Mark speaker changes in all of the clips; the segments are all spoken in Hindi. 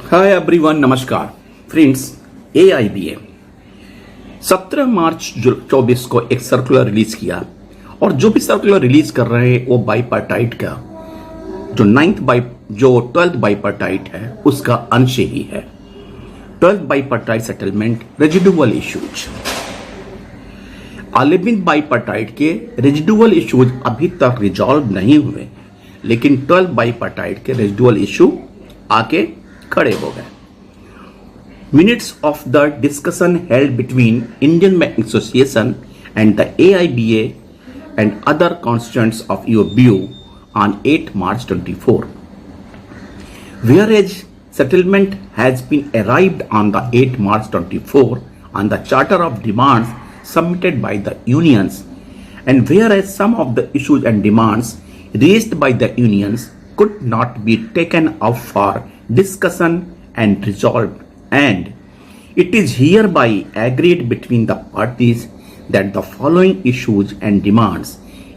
Speaker 1: हाय एवरीवन, नमस्कार फ्रेंड्स। AIBA 17 मार्च 24 को एक सर्कुलर रिलीज किया और जो भी सर्कुलर रिलीज कर रहे हैं वो बाइपार्टाइट का जो 12th बाइपार्टाइट है उसका अंश ही है। 12th bipartite settlement residual issues, 11th bipartite के रेजिडुअल इश्यूज अभी तक रिजॉल्व नहीं हुए, लेकिन 12th बाइपार्टाइट के रेजिडुअल इशू आके खड़े हो गए। Minutes of the discussion held between Indian Banking Association and the AIBA and other constituents of your view on 8 March 24. Whereas settlement has been arrived on the 8 March 24 on the charter of demands submitted by the unions, and whereas some of the issues and demands raised by the unions could not be taken up for discussion and resolved, and it is hereby agreed between the parties that the following issues and demands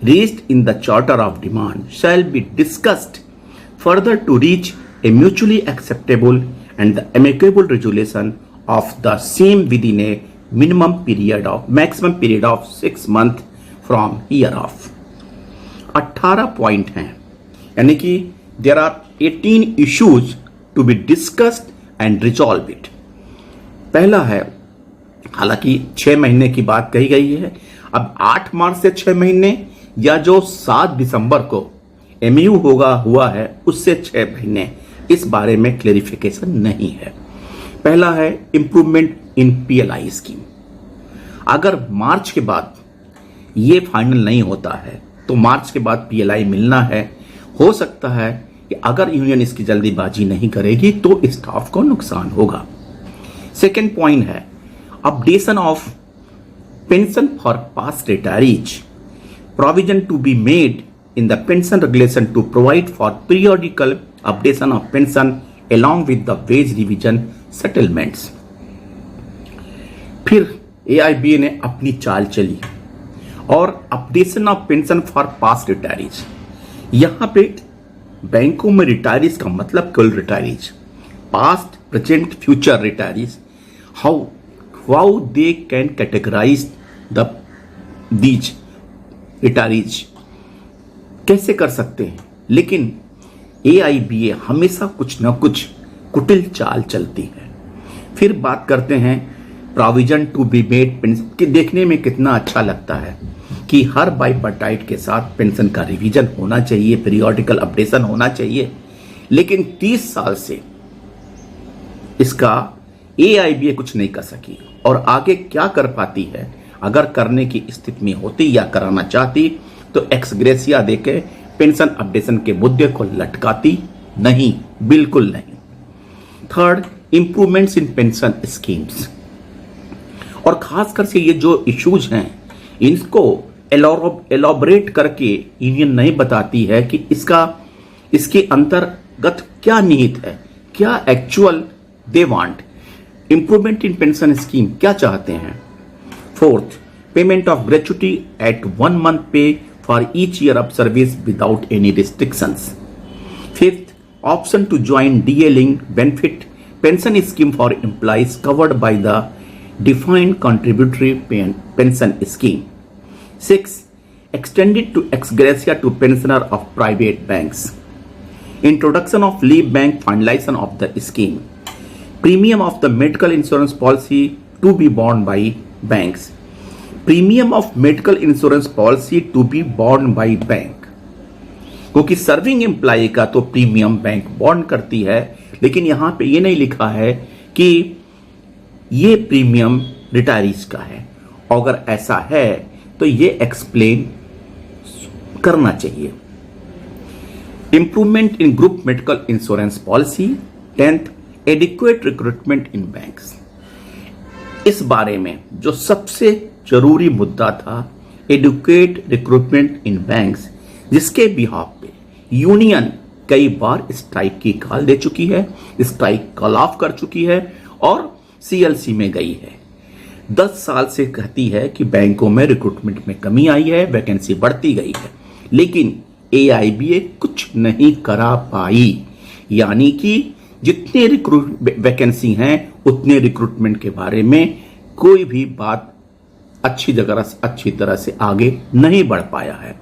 Speaker 1: raised in the charter of demand shall be discussed further to reach a mutually acceptable and the amicable resolution of the same within a maximum period of 6 months from hereof। 18 point हैं, यानी कि there are 18 issues to be discussed and resolve it। पहला है, हालांकि 6 महीने की बात कही गई है, अब 8 मार्च से 6 महीने या जो 7 दिसंबर को MU हुआ है उससे 6 महीने, इस बारे में क्लेरिफिकेशन नहीं है। पहला है इंप्रूवमेंट इन PLI स्कीम। अगर मार्च के बाद ये फाइनल नहीं होता है तो मार्च के बाद PLI मिलना है। हो सकता है कि अगर यूनियन इसकी जल्दीबाजी नहीं करेगी तो स्टाफ को नुकसान होगा। सेकेंड पॉइंट है updation of pension for past retirees, provision to be made in the pension regulation to provide for periodical updation of pension along with the wage revision settlements। फिर AIBA ने अपनी चाल चली और updation of pension for past retirees, यहां पे बैंकों में रिटायरीज का मतलब केवल retirees, past present future retirees, how they can categorize these retirees, कैसे कर सकते हैं। लेकिन AIBA हमेशा कुछ ना कुछ कुटिल चाल चलती है। फिर बात करते हैं provision to be made pension, कि देखने में कितना अच्छा लगता है कि हर बाइपार्टाइट के साथ पेंशन का रिवीजन होना चाहिए, पीरियोडिकल अपडेशन होना चाहिए, लेकिन 30 साल से इसका AIBA कुछ नहीं कर सकी और आगे क्या कर पाती है। अगर करने की स्थिति में होती या कराना चाहती तो एक्सग्रेसिया देके पेंशन अपडेशन के मुद्दे को लटकाती नहीं, बिल्कुल नहीं। थर्ड, इंप्रूवमेंट्स इन पेंशन स्कीम्स, और खासकर से ये जो इश्यूज हैं इनको एलॉबरेट करके यूनियन नहीं बताती है कि इसके अंतर्गत क्या निहित है, क्या actual they want. Improvement in pension scheme क्या चाहते हैं। Fourth, payment of gratuity at 1 month पे for each year of service without any restrictions। Fifth, option to join DA-linked benefit pension scheme for employees covered by the defined contributory pension scheme। Sixth, extended to ex gratia to pensioner of private banks। Introduction of leave bank finalization of the scheme। Premium of the medical insurance policy to be borne by banks। Premium of medical insurance policy to be borne by bank, क्योंकि सर्विंग एम्प्लॉय का तो प्रीमियम बैंक बॉर्न करती है, लेकिन यहां पे ये नहीं लिखा है कि ये प्रीमियम रिटायरीज का है। अगर ऐसा है तो ये एक्सप्लेन करना चाहिए। Improvement in group medical insurance policy. 10th, adequate recruitment in banks. इस बारे में जो सबसे जरूरी मुद्दा था, एडुकेट रिक्रूटमेंट इन बैंक्स, जिसके बिहाफ पे यूनियन कई बार स्ट्राइक की कॉल दे चुकी है, स्ट्राइक कॉल ऑफ कर चुकी है और CLC में गई है। 10 साल से कहती है कि बैंकों में रिक्रूटमेंट में कमी आई है, वैकेंसी बढ़ती गई है, लेकिन AIBA कुछ नहीं करा पाई। यानी कि जितने वैकेंसी हैं उतने रिक्रूटमेंट के बारे में कोई भी बात अच्छी तरह से आगे नहीं बढ़ पाया है।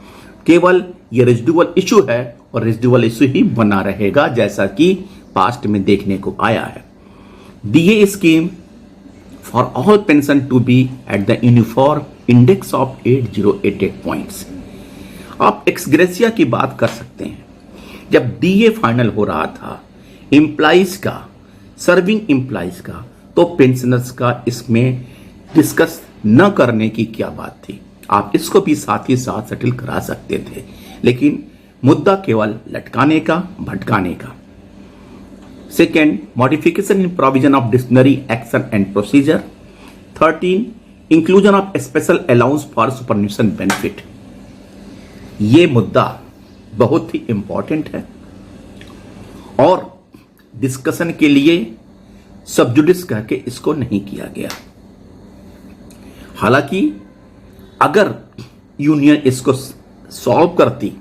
Speaker 1: केवल ये रेजिडुअल इशू है और रेजिडुअल इशू ही बना रहेगा, जैसा कि पास्ट में देखने को आया है। DA scheme for all pension to be at the uniform index of 8088 points. आप एक्सग्रेसिया की बात कर सकते हैं। जब डीए फाइनल हो रहा था एम्प्लॉइज का, सर्विंग एम्प्लॉइज का, तो पेंशनर्स का इसमें डिस्कस न करने की क्या बात थी। आप इसको भी साथ ही साथ सेटल करा सकते थे, लेकिन मुद्दा केवल लटकाने का, भटकाने का। Second, modification in provision of dictionary action and procedure. 13, inclusion of special allowance for superannuation benefit. ये मुद्दा बहुत ही इंपॉर्टेंट है और डिस्कशन के लिए सबजुडिस करके इसको नहीं किया गया। हालांकि अगर यूनियन इसको सॉल्व करती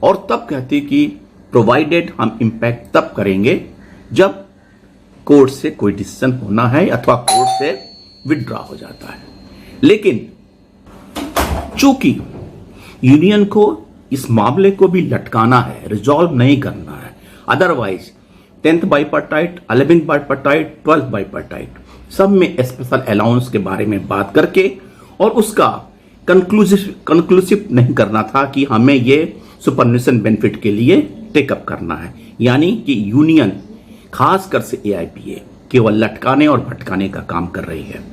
Speaker 1: और तब कहती कि प्रोवाइडेड हम इंपैक्ट तब करेंगे जब कोर्ट से कोई डिसीजन होना है अथवा कोर्ट से विड्रॉ हो जाता है, लेकिन चूंकि यूनियन को इस मामले को भी लटकाना है, रिजॉल्व नहीं करना है, otherwise 10th bipartite, 11th bipartite, 12th bipartite सब में स्पेशल अलाउंस के बारे में बात करके और उसका कंक्लूसिव नहीं करना था कि हमें ये सुपरन्यूशन बेनिफिट के लिए टेकअप करना है। यानी कि यूनियन खासकर से एआईपीए केवल लटकाने और भटकाने का काम कर रही है।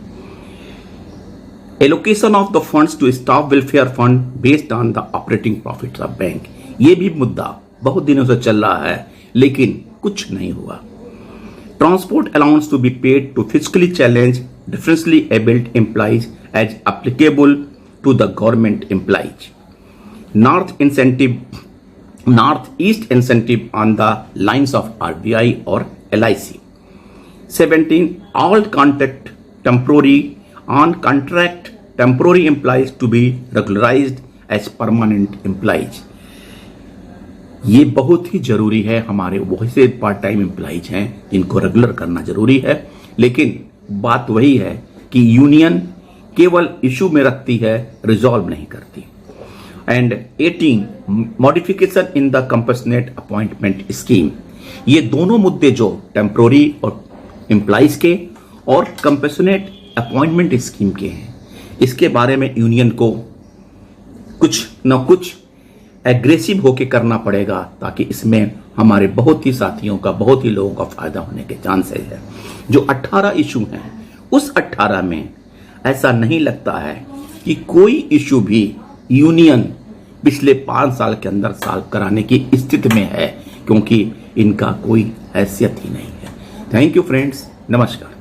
Speaker 1: Allocation of the funds to staff welfare fund based on the operating profits of bank, ये भी मुद्दा बहुत दिनों से चल रहा है लेकिन कुछ नहीं हुआ। Transport allowance to be paid to physically challenge differentially abled employees as applicable to the government employees. North east incentive on the lines of RBI और LIC। 17, all contract temporary employees to be regularized as permanent employees। ये बहुत ही जरूरी है। हमारे वही से पार्ट टाइम एम्प्लॉइज हैं जिनको रेगुलर करना जरूरी है, लेकिन बात वही है कि यूनियन केवल इशू में रखती है, रिजॉल्व नहीं करती। And 18, modification in the compassionate appointment scheme. ये दोनों मुद्दे जो टेम्पोररी और एम्प्लॉइज के और कंपैशनेट अपॉइंटमेंट स्कीम के हैं, इसके बारे में यूनियन को कुछ न कुछ एग्रेसिव होके करना पड़ेगा, ताकि इसमें हमारे बहुत ही साथियों का, बहुत ही लोगों का फायदा होने के चांसेस है। जो 18 इशू हैं उस 18 में ऐसा नहीं लगता है कि कोई इशू भी यूनियन पिछले 5 साल के अंदर सॉल्व कराने की स्थिति में है, क्योंकि इनका कोई हैसियत ही नहीं है। थैंक यू फ्रेंड्स, नमस्कार।